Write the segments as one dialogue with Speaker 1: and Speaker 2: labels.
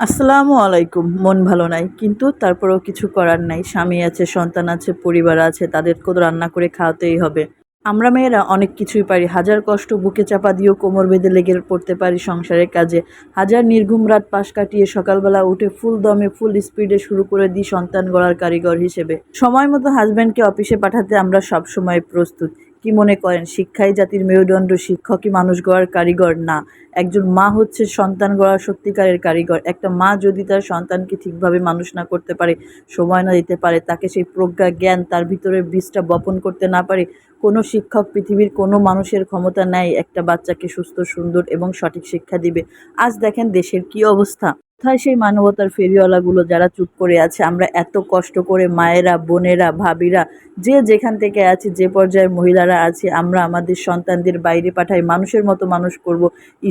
Speaker 1: আসসালামু আলাইকুম। মন ভালো নাই। কিন্তু তারপরেও কিছু করার নাই। স্বামী আছে, সন্তান আছে, পরিবার আছে। তাদেরকেও তো রান্না করে খাওয়াতেই হবে। আমরা মেয়েরা অনেক কিছুই পারি। হাজার কষ্ট বুকে চাপা দিয়েও কোমর বেঁধে লেগে পড়তে পারি সংসারের কাজে। হাজার নির্ঘুম রাত পাশ কাটিয়ে সকালবেলা উঠে ফুল দমে ফুল স্পিডে শুরু করে দিই সন্তান গড়ার কারিগর হিসেবে। সময় মতো হাজব্যান্ডকে অফিসে পাঠাতে আমরা সবসময় প্রস্তুত। কি মনে করেন শিক্ষাই জাতির মেরুদণ্ড, শিক্ষকই মানুষ গড়ার কারিগর? না। একজন মা হচ্ছে সন্তান গড়ার সত্যিকারের কারিগর। একটা মা যদি তার সন্তানকে ঠিকভাবে মানুষ না করতে পারে, সময় না দিতে পারে, তাকে সেই প্রজ্ঞা জ্ঞান তার ভিতরে বীজটা বপন করতে না পারে, কোনো শিক্ষক পৃথিবীর কোনো মানুষের ক্ষমতা নেই একটা বাচ্চাকে সুস্থ, সুন্দর এবং সঠিক শিক্ষা দিবে। আজ দেখেন দেশের কি অবস্থা। কোথায় সেই মানবতার ফেরিওয়ালাগুলো যারা চুপ করে আছে? আমরা এত কষ্ট করে মায়েরা, বোনেরা, ভাবিরা, যে যেখান থেকে আছি, যে পর্যায়ের মহিলারা আছি, আমরা আমাদের সন্তানদের বাইরে পাঠাই, মানুষের মতো মানুষ করব,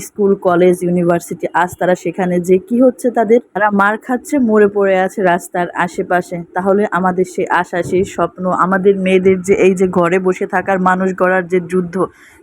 Speaker 1: স্কুল, কলেজ, ইউনিভার্সিটি। আজ তারা সেখানে যে কি হচ্ছে তাদের? তারা মার খাচ্ছে, মরে পড়ে আছে রাস্তার আশেপাশে। তাহলে আমাদের সেই আশা, সেই স্বপ্ন, আমাদের মেয়েদের যে এই যে ঘরে বসে থাকার মানুষ গড়ার যে যুদ্ধ,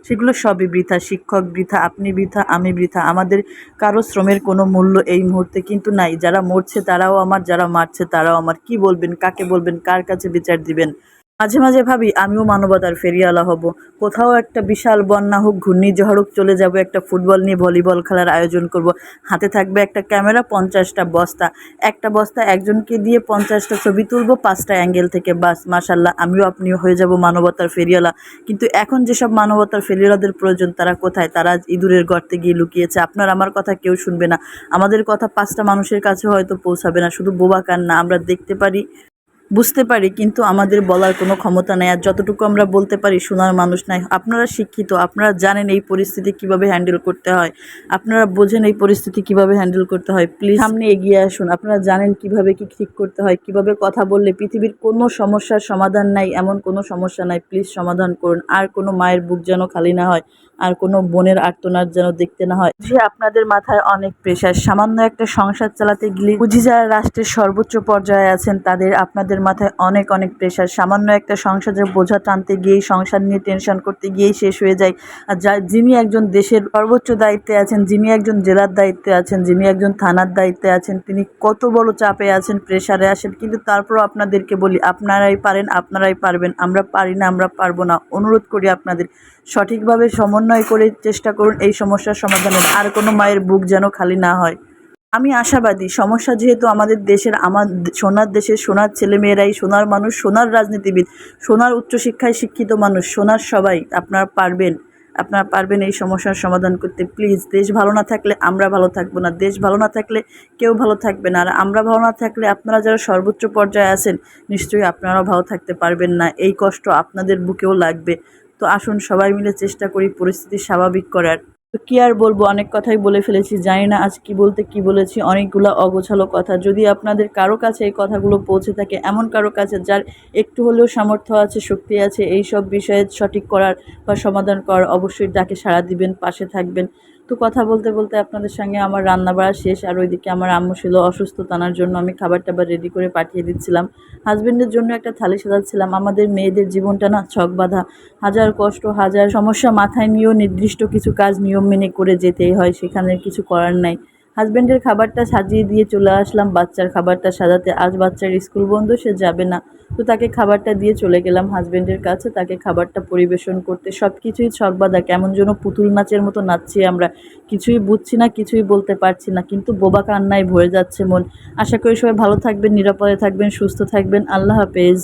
Speaker 1: সেগুলো সবই বৃথা। শিক্ষক বৃথা, আপনি বৃথা, আমি বৃথা। আমাদের কারো শ্রমের কোনো মূল্য এই মুহূর্তে কিন্তু নাই। যারা মরছে তারাও আমার, যারা মারছে তারাও আমার। কি বলবেন, কাকে বলবেন, কার কাছে বিচার দিবেন? মাঝে মাঝে ভাবি আমিও মানবতার ফেরিওয়ালা হব। কোথাও একটা বিশাল বন্যা হোক, ঘূর্ণিঝড় হোক, চলে যাব, একটা ফুটবল নিয়ে ভলিবল খেলার আয়োজন করব। হাতে থাকবে একটা ক্যামেরা, 50টা বস্তা। একটা বস্তা একজনকে দিয়ে 50টা ছবি তুলবো 5টা অ্যাঙ্গেল থেকে। বাস, মাশাল্লাহ, আমিও আপনিও হয়ে যাব মানবতার ফেরিওয়ালা। কিন্তু এখন যেসব মানবতার ফেরিওয়ালাদের প্রয়োজন, তারা কোথায়? তারা আজ ইঁদুরের গর্তে গিয়ে লুকিয়েছে। আপনার আমার কথা কেউ শুনবে না। আমাদের কথা 5টা মানুষের কাছে হয়তো পৌঁছাবে না। শুধু বোবা কান্না। আমরা দেখতে পারি, বুঝতে পারি, কিন্তু আমাদের বলার কোনো ক্ষমতা নেই। আর যতটুকু আমরা বলতে পারি শোনার মানুষ নাই। আপনারা শিক্ষিত, আপনারা জানেন এই পরিস্থিতি কিভাবে হ্যান্ডেল করতে হয়, আপনারা বোঝেন এই পরিস্থিতি কিভাবে হ্যান্ডেল করতে হয়। প্লিজ সামনে এগিয়ে আসুন। আপনারা জানেন কিভাবে কি ঠিক করতে হয়, কিভাবে কথা বললে পৃথিবীর কোনো সমস্যার সমাধান নাই, এমন কোনো সমস্যা নাই। প্লিজ সমাধান করুন। আর কোনো মায়ের বুক যেন খালি না হয়, আর কোনো বোনের আর্তনাদ যেন দেখতে না হয়। যে আপনাদের মাথায় অনেক প্রেশার, সামান্য একটা সংসার চালাতে গেলে বুঝি যারা রাষ্ট্রের সর্বোচ্চ পর্যায়ে আছেন তাদের, আপনাদের মাথায় অনেক অনেক প্রেশার। সামান্য একটা সংসারের বোঝা টানতে গিয়েই, সংসার নিয়ে টেনশন করতে গিয়েই শেষ হয়ে যায়। আর যিনি একজন দেশের সর্বোচ্চ দায়িত্বে আছেন, যিনি একজন জেলার দায়িত্বে আছেন, যিনি একজন থানার দায়িত্বে আছেন, তিনি কত বড় চাপে আছেন, প্রেশারে আছেন। কিন্তু তারপরও আপনাদেরকে বলি, আপনারাই পারেন, আপনারাই পারবেন। আমরা পারি না, আমরা পারবো না। অনুরোধ করি আপনাদের, সঠিকভাবে সমন্বয় করে চেষ্টা করুন এই সমস্যার সমাধানের। আর কোনো মায়ের বুক যেন খালি না হয়। আমি আশাবাদী, সমস্যা যেহেতু আমাদের দেশের, আমার সোনার দেশের সোনার ছেলেমেয়েরাই সোনার মানুষ, সোনার রাজনীতিবিদ, সোনার উচ্চশিক্ষায় শিক্ষিত মানুষ, সোনার সবাই। আপনারা পারবেন, আপনারা পারবেন এই সমস্যার সমাধান করতে। প্লিজ, দেশ ভালো না থাকলে আমরা ভালো থাকবো না, দেশ ভালো না থাকলে কেউ ভালো থাকবে না। আর আমরা ভালো না থাকলে আপনারা যারা সর্বোচ্চ পর্যায়ে আছেন, নিশ্চয়ই আপনারাও ভালো থাকতে পারবেন না। এই কষ্ট আপনাদের বুকেও লাগবে। তো আসুন সবাই মিলে চেষ্টা করি পরিস্থিতি স্বাভাবিক করার। তো কী আর বলবো, অনেক কথাই বলে ফেলেছি। জানি না আজ কী বলতে কী বলেছি, অনেকগুলো অগোছালো কথা। যদি আপনাদের কারো কাছে এই কথাগুলো পৌঁছে থাকে, এমন কারো কাছে যার একটু হলেও সামর্থ্য আছে, শক্তি আছে এই সব বিষয়ে সঠিক করার বা সমাধান করার, অবশ্যই ডাকে সাড়া দিবেন, পাশে থাকবেন। তো কথা বলতে বলতে আপনাদের সঙ্গে আমার রান্না বাড়া শেষ। আর ওইদিকে আমার আম্মু ছিল অসুস্থ, তানার জন্য আমি খাবার টাবার রেডি করে পাঠিয়ে দিচ্ছিলাম। হাজবেন্ডের জন্য একটা থালি সাজাচ্ছিলাম। আমাদের মেয়েদের জীবনটা না ছকবাঁধা। হাজার কষ্ট, হাজার সমস্যা মাথায় নিয়েও নির্দিষ্ট কিছু কাজ নিয়ম মেনে করে যেতেই হয়, সেখানে কিছু করার নাই। হাজবেন্ডের খাবারটা সাজিয়ে দিয়ে চলে আসলাম বাচ্চার খাবারটা সাজাতে। আজ বাচ্চার স্কুল বন্ধ, সে যাবে না। তো তাকে খাবারটা দিয়ে চলে গেলাম হাজবেন্ডের কাছে, তাকে খাবারটা পরিবেশন করতে। সব কিছুই ছকবাঁধা, কেমন যেন পুতুল নাচের মতো নাচছি আমরা। কিছুই বুঝছি না, কিছুই বলতে পারছি না, কিন্তু বোবা কান্নায় ভরে যাচ্ছে মন। আশা করি সবাই ভালো থাকবেন, নিরাপদে থাকবেন, সুস্থ থাকবেন। আল্লাহ হাফেজ।